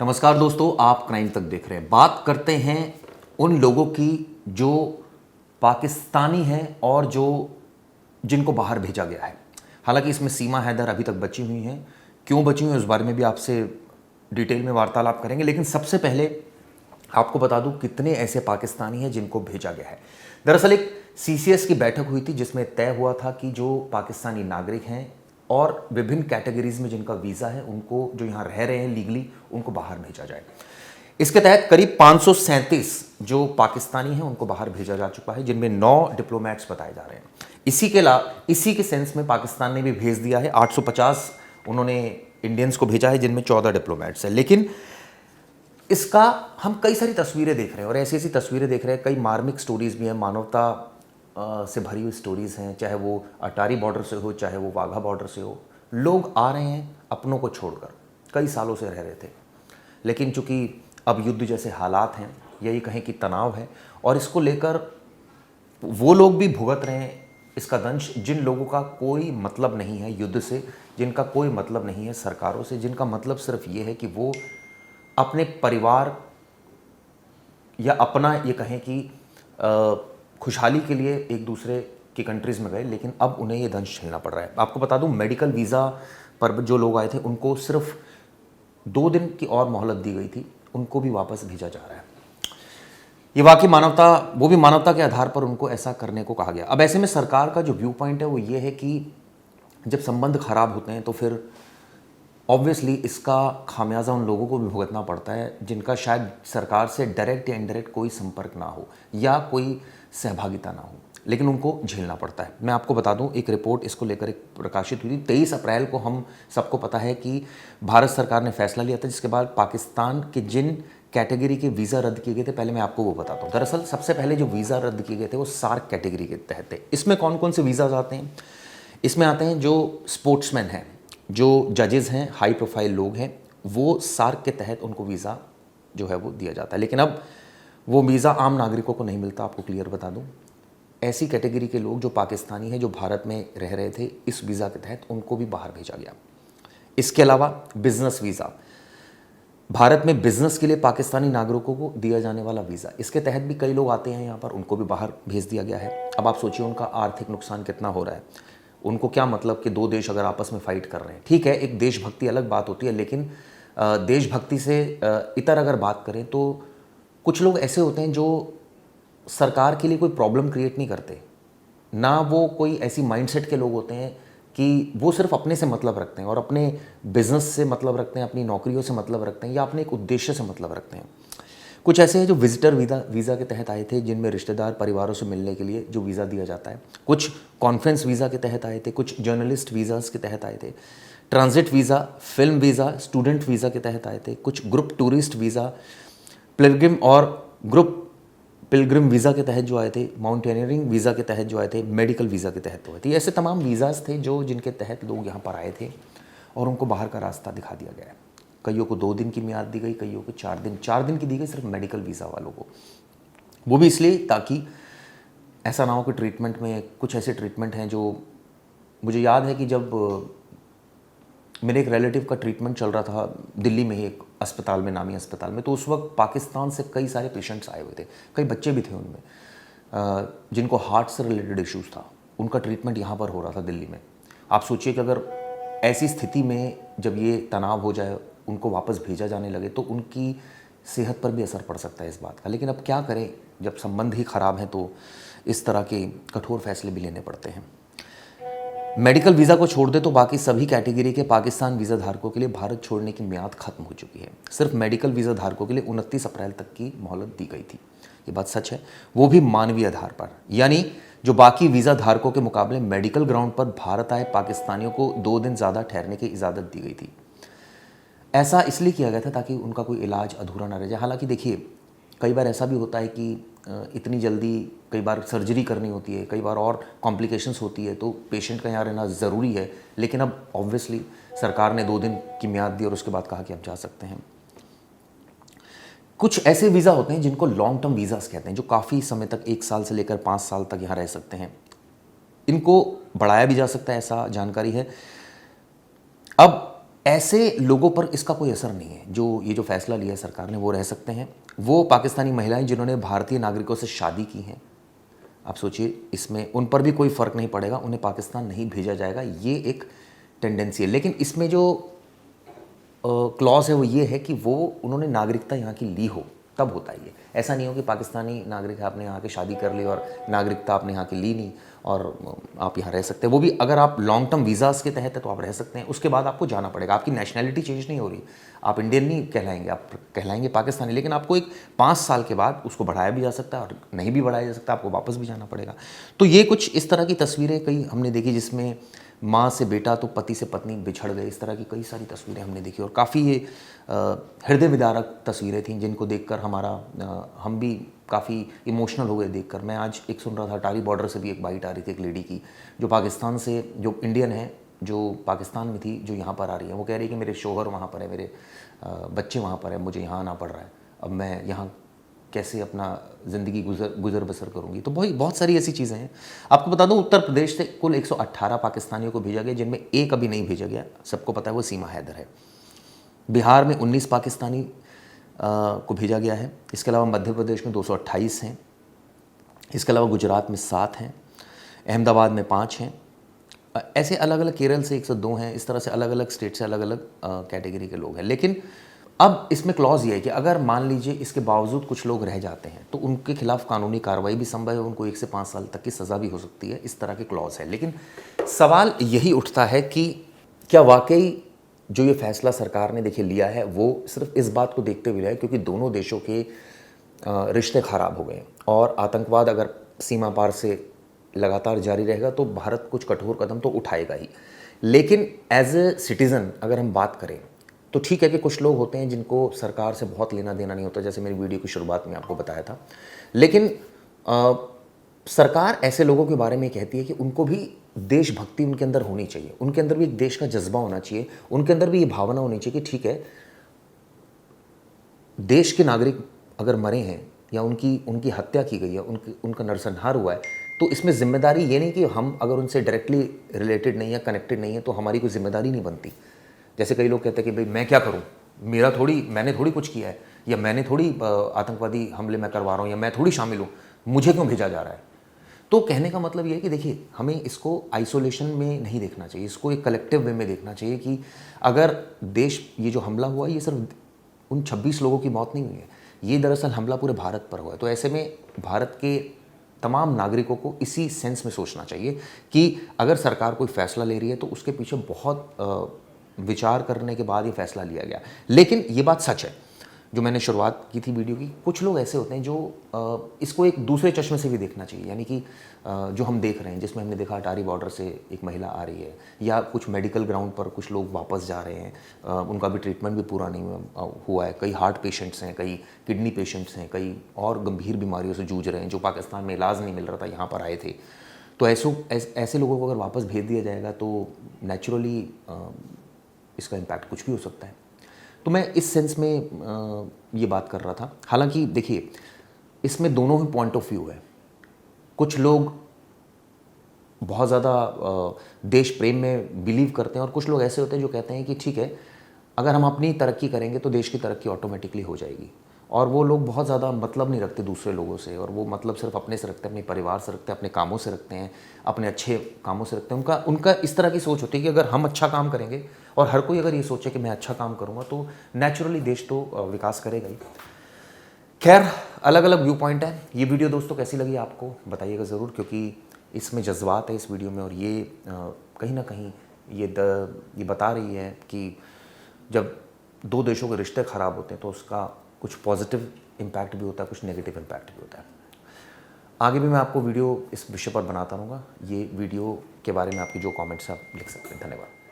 नमस्कार दोस्तों, आप क्राइम तक देख रहे हैं। बात करते हैं उन लोगों की जो पाकिस्तानी हैं और जिनको बाहर भेजा गया है। हालांकि इसमें सीमा हैदर अभी तक बची हुई हैं। क्यों बची हुई हैं उस बारे में भी आपसे डिटेल में वार्तालाप करेंगे, लेकिन सबसे पहले आपको बता दूं कितने ऐसे पाकिस्तानी हैं जिनको भेजा गया है। दरअसल एक सीसीएस की बैठक हुई थी जिसमें तय हुआ था कि जो पाकिस्तानी नागरिक हैं और विभिन्न कैटेगरीज में जिनका वीज़ा है, उनको जो यहाँ रह रहे हैं लीगली, उनको बाहर भेजा जाए। इसके तहत करीब 537 जो पाकिस्तानी हैं उनको बाहर भेजा जा चुका है, जिनमें 9 डिप्लोमेट्स बताए जा रहे हैं। इसी के सेंस में पाकिस्तान ने भी भेज दिया है 850 उन्होंने इंडियंस को भेजा है, जिनमें 14 डिप्लोमेट्स हैं। लेकिन इसका हम कई सारी तस्वीरें देख रहे हैं और ऐसी ऐसी तस्वीरें देख रहे हैं, कई मार्मिक स्टोरीज भी हैं, मानवता से भरी हुई स्टोरीज़ हैं, चाहे वो अटारी बॉर्डर से हो, चाहे वो वाघा बॉर्डर से हो। लोग आ रहे हैं अपनों को छोड़कर, कई सालों से रह रहे थे, लेकिन चूंकि अब युद्ध जैसे हालात हैं, यही कहें कि तनाव है, और इसको लेकर वो लोग भी भुगत रहे हैं इसका दंश जिन लोगों का कोई मतलब नहीं है युद्ध से, जिनका कोई मतलब नहीं है सरकारों से, जिनका मतलब सिर्फ ये है कि वो अपने परिवार या अपना ये कहें कि खुशहाली के लिए एक दूसरे की कंट्रीज़ में गए, लेकिन अब उन्हें ये दंश झेलना पड़ रहा है। आपको बता दूं, मेडिकल वीज़ा पर जो लोग आए थे उनको सिर्फ 2 दिन की और मोहलत दी गई थी, उनको भी वापस भेजा जा रहा है। ये वाकई मानवता, वो भी मानवता के आधार पर उनको ऐसा करने को कहा गया। अब ऐसे में सरकार का जो व्यू पॉइंट है वो ये है कि जब संबंध खराब होते हैं तो फिर ऑब्वियसली इसका खामियाजा उन लोगों को भी भुगतना पड़ता है जिनका शायद सरकार से डायरेक्ट या इनडायरेक्ट कोई संपर्क ना हो या कोई सहभागिता ना हो, लेकिन उनको झेलना पड़ता है। मैं आपको बता दूं, एक रिपोर्ट इसको लेकर एक प्रकाशित हुई थी 23 अप्रैल को। हम सबको पता है कि भारत सरकार ने फैसला लिया था, जिसके बाद पाकिस्तान के जिन कैटेगरी के वीज़ा रद्द किए गए थे, पहले मैं आपको वो बताता हूँ। दरअसल सबसे पहले जो वीज़ा रद्द किए गए थे वो सार्क कैटेगरी के तहत थे। इसमें कौन कौन से वीज़ाज आते हैं? इसमें आते हैं जो स्पोर्ट्समैन हैं, जो जजेस हैं, हाई प्रोफाइल लोग हैं, वो सार्क के तहत उनको वीज़ा जो है वो दिया जाता है। लेकिन अब वो वीज़ा आम नागरिकों को नहीं मिलता। आपको क्लियर बता दूं, ऐसी कैटेगरी के लोग जो पाकिस्तानी हैं, जो भारत में रह रहे थे इस वीज़ा के तहत, उनको भी बाहर भेजा गया। इसके अलावा बिजनेस वीज़ा, भारत में बिजनेस के लिए पाकिस्तानी नागरिकों को दिया जाने वाला वीज़ा, इसके तहत भी कई लोग आते हैं यहाँ पर, उनको भी बाहर भेज दिया गया है। अब आप सोचिए उनका आर्थिक नुकसान कितना हो रहा है। उनको क्या मतलब कि 2 देश अगर आपस में फाइट कर रहे हैं, ठीक है, एक देशभक्ति अलग बात होती है, लेकिन देशभक्ति से इतर अगर बात करें तो कुछ लोग ऐसे होते हैं जो सरकार के लिए कोई प्रॉब्लम क्रिएट नहीं करते, ना वो कोई ऐसी माइंडसेट के लोग होते हैं कि वो सिर्फ अपने से मतलब रखते हैं और अपने बिजनेस से मतलब रखते हैं, अपनी नौकरियों से मतलब रखते हैं या अपने एक उद्देश्य से मतलब रखते हैं। कुछ ऐसे हैं जो विजिटर वीज़ा के तहत आए थे, जिनमें रिश्तेदार परिवारों से मिलने के लिए जो वीज़ा दिया जाता है। कुछ कॉन्फ्रेंस वीज़ा के तहत आए थे, कुछ जर्नलिस्ट वीज़ाज़ के तहत आए थे, transit visa, film visa, student visa के तहत आए थे, कुछ group tourist visa, Pilgrim visa के तहत जो आए थे, माउंटेनियरिंग वीज़ा के तहत जो आए थे, मेडिकल वीज़ा के तहत हुए थे। ऐसे तमाम वीज़ाज़ थे जिनके तहत लोग यहाँ पर आए थे और उनको बाहर का रास्ता दिखा दिया गया है। कईयों को 2 दिन की मियाद दी गई, कईयों को 4 दिन की दी गई सिर्फ मेडिकल वीज़ा वालों को। वो भी इसलिए ताकि ऐसा ना हो कि ट्रीटमेंट में कुछ ऐसे ट्रीटमेंट हैं जो, मुझे याद है कि जब मेरे एक रिलेटिव का ट्रीटमेंट चल रहा था दिल्ली में ही एक अस्पताल में, नामी अस्पताल में, तो उस वक्त पाकिस्तान से कई सारे पेशेंट्स आए हुए थे, कई बच्चे भी थे उनमें, जिनको हार्ट से रिलेटेड इश्यूज़ था। उनका ट्रीटमेंट यहाँ पर हो रहा था दिल्ली में। आप सोचिए कि अगर ऐसी स्थिति में जब ये तनाव हो जाए, उनको वापस भेजा जाने लगे, तो उनकी सेहत पर भी असर पड़ सकता है इस बात का। लेकिन अब क्या करें, जब संबंध ही ख़राब हैं तो इस तरह के कठोर फैसले भी लेने पड़ते हैं। मेडिकल वीज़ा को छोड़ दे तो बाकी सभी कैटेगरी के पाकिस्तान वीज़ा धारकों के लिए भारत छोड़ने की मियाद खत्म हो चुकी है। सिर्फ मेडिकल वीज़ा धारकों के लिए 29 अप्रैल तक की मोहलत दी गई थी। ये बात सच है, वो भी मानवीय आधार पर, यानी जो बाकी वीज़ा धारकों के मुकाबले मेडिकल ग्राउंड पर भारत आए पाकिस्तानियों को 2 दिन ज़्यादा ठहरने की इजाज़त दी गई थी। ऐसा इसलिए किया गया था ताकि उनका कोई इलाज अधूरा ना रह जाए। हालांकि देखिए, कई बार ऐसा भी होता है कि इतनी जल्दी कई बार सर्जरी करनी होती है, कई बार और कॉम्प्लिकेशंस होती है, तो पेशेंट का यहाँ रहना ज़रूरी है। लेकिन अब ऑब्वियसली सरकार ने 2 दिन की मियाद दी और उसके बाद कहा कि आप जा सकते हैं। कुछ ऐसे वीज़ा होते हैं जिनको लॉन्ग टर्म वीज़ास कहते हैं, जो काफ़ी समय तक, 1 साल से लेकर 5 साल तक यहाँ रह सकते हैं। इनको बढ़ाया भी जा सकता है, ऐसा जानकारी है। अब ऐसे लोगों पर इसका कोई असर नहीं है। जो ये जो फैसला लिया है सरकार ने, वो रह सकते हैं। वो पाकिस्तानी महिलाएं जिन्होंने भारतीय नागरिकों से शादी की हैं, आप सोचिए, इसमें उन पर भी कोई फ़र्क नहीं पड़ेगा, उन्हें पाकिस्तान नहीं भेजा जाएगा। ये एक टेंडेंसी है। लेकिन इसमें जो क्लॉज है वो ये है कि वो उन्होंने नागरिकता यहाँ की ली हो, तब होता है ये। ऐसा नहीं हो कि पाकिस्तानी नागरिक है, आपने यहाँ के शादी कर ली और नागरिकता आपने यहाँ की ली नहीं और आप यहाँ रह सकते हैं। वो भी अगर आप लॉन्ग टर्म वीज़ाज़ के तहत है तो आप रह सकते हैं, उसके बाद आपको जाना पड़ेगा। आपकी नेशनैलिटी चेंज नहीं हो रही, आप इंडियन नहीं कहलाएंगे, आप कहलाएंगे पाकिस्तानी। लेकिन आपको एक 5 साल के बाद उसको बढ़ाया भी जा सकता है और नहीं भी बढ़ाया जा सकता, आपको वापस भी जाना पड़ेगा। तो ये कुछ इस तरह की तस्वीरें कई हमने देखी, जिसमें माँ से बेटा तो पति से पत्नी बिछड़ गए, इस तरह की कई सारी तस्वीरें हमने देखी। और काफ़ी ये हृदय विदारक तस्वीरें थीं, जिनको देखकर हम भी काफ़ी इमोशनल हो गए देखकर। मैं आज एक सुन रहा था, अटारी बॉर्डर से भी एक बाइट आ रही थी एक लेडी की, जो पाकिस्तान से, जो इंडियन है, जो पाकिस्तान में थी, जो यहाँ पर आ रही है। वो कह रही है कि मेरे शोहर वहाँ पर है, मेरे बच्चे वहाँ पर है, मुझे यहाँ आना पड़ रहा है, अब मैं यहाँ कैसे अपना ज़िंदगी गुजर बसर करूँगी। तो बहुत सारी ऐसी चीज़ें हैं। आपको बता दूं, उत्तर प्रदेश से कुल 118 पाकिस्तानियों को भेजा गया, जिनमें एक अभी नहीं भेजा गया, सबको पता है, वो सीमा हैदर है। बिहार में 19 पाकिस्तानी को भेजा गया है। इसके अलावा मध्य प्रदेश में 228 हैं। इसके अलावा गुजरात में 7 हैं, अहमदाबाद में 5 हैं। ऐसे अलग अलग, केरल से 102 हैं। इस तरह से अलग अलग स्टेट से अलग अलग कैटेगरी के लोग हैं। लेकिन अब इसमें क्लॉज ये है कि अगर मान लीजिए इसके बावजूद कुछ लोग रह जाते हैं तो उनके खिलाफ कानूनी कार्रवाई भी संभव है, उनको 1 से 5 साल तक की सज़ा भी हो सकती है। इस तरह के क्लॉज है। लेकिन सवाल यही उठता है कि क्या वाकई जो ये फैसला सरकार ने देखिए लिया है, वो सिर्फ इस बात को देखते हुए लिया है क्योंकि दोनों देशों के रिश्ते ख़राब हो गए और आतंकवाद अगर सीमा पार से लगातार जारी रहेगा तो भारत कुछ कठोर कदम तो उठाएगा ही। लेकिन एज ए सिटीज़न अगर हम बात करें तो ठीक है कि कुछ लोग होते हैं जिनको सरकार से बहुत लेना देना नहीं होता, जैसे मेरी वीडियो की शुरुआत में आपको बताया था। लेकिन सरकार ऐसे लोगों के बारे में कहती है कि उनको भी देशभक्ति उनके अंदर होनी चाहिए, उनके अंदर भी एक देश का जज्बा होना चाहिए, उनके अंदर भी ये भावना होनी चाहिए कि ठीक है, देश के नागरिक अगर मरे हैं या उनकी हत्या की गई है, उनका नरसंहार हुआ है, तो इसमें जिम्मेदारी ये नहीं कि हम अगर उनसे डायरेक्टली रिलेटेड नहीं है, कनेक्टेड नहीं है, तो हमारी कोई जिम्मेदारी नहीं बनती। जैसे कई लोग कहते हैं कि भाई मैं क्या करूं, मैंने थोड़ी कुछ किया है, या मैंने थोड़ी आतंकवादी हमले में करवा रहा हूं, या मैं थोड़ी शामिल हूं, मुझे क्यों भेजा जा रहा है। तो कहने का मतलब ये है कि देखिए, हमें इसको आइसोलेशन में नहीं देखना चाहिए, इसको एक कलेक्टिव वे में देखना चाहिए कि अगर ये जो हमला हुआ, ये सिर्फ उन 26 लोगों की मौत नहीं हुई है, ये दरअसल हमला पूरे भारत पर हुआ है। तो ऐसे में भारत के तमाम नागरिकों को इसी सेंस में सोचना चाहिए कि अगर सरकार कोई फैसला ले रही है तो उसके पीछे बहुत विचार करने के बाद ये फैसला लिया गया। लेकिन ये बात सच है, जो मैंने शुरुआत की थी वीडियो की, कुछ लोग ऐसे होते हैं जो इसको एक दूसरे चश्मे से भी देखना चाहिए। यानी कि जो हम देख रहे हैं, जिसमें हमने देखा अटारी बॉर्डर से एक महिला आ रही है, या कुछ मेडिकल ग्राउंड पर कुछ लोग वापस जा रहे हैं, उनका भी ट्रीटमेंट भी पूरा नहीं हुआ है। कई हार्ट पेशेंट्स हैं, कई किडनी पेशेंट्स हैं, कई और गंभीर बीमारियों से जूझ रहे हैं, जो पाकिस्तान में इलाज नहीं मिल रहा था, यहाँ पर आए थे। तो ऐसे लोगों को अगर वापस भेज दिया जाएगा तो नेचुरली इसका इम्पैक्ट कुछ भी हो सकता है। तो मैं इस सेंस में ये बात कर रहा था। हालांकि देखिए, इसमें दोनों ही पॉइंट ऑफ व्यू है। कुछ लोग बहुत ज़्यादा देश प्रेम में बिलीव करते हैं और कुछ लोग ऐसे होते हैं जो कहते हैं कि ठीक है, अगर हम अपनी तरक्की करेंगे तो देश की तरक्की ऑटोमेटिकली हो जाएगी। और वो लोग बहुत ज़्यादा मतलब नहीं रखते दूसरे लोगों से, और वो मतलब सिर्फ अपने से रखते हैं, अपने परिवार से रखते हैं, अपने कामों से रखते हैं, अपने अच्छे कामों से रखते हैं। उनका इस तरह की सोच होती है कि अगर हम अच्छा काम करेंगे और हर कोई अगर ये सोचे कि मैं अच्छा काम करूँगा तो नेचुरली देश तो विकास करेगा ही। खैर, अलग अलग व्यू पॉइंट है। ये वीडियो दोस्तों कैसी लगी आपको बताइएगा ज़रूर, क्योंकि इसमें जज्बात है इस वीडियो में, और ये कहीं ना कहीं ये बता रही है कि जब दो देशों के रिश्ते ख़राब होते हैं तो उसका कुछ पॉजिटिव इम्पैक्ट भी होता है, कुछ नेगेटिव इम्पैक्ट भी होता है। आगे भी मैं आपको वीडियो इस विषय पर बनाता रहूँगा। ये वीडियो के बारे में आपकी जो कमेंट्स हैं आप लिख सकते हैं। धन्यवाद।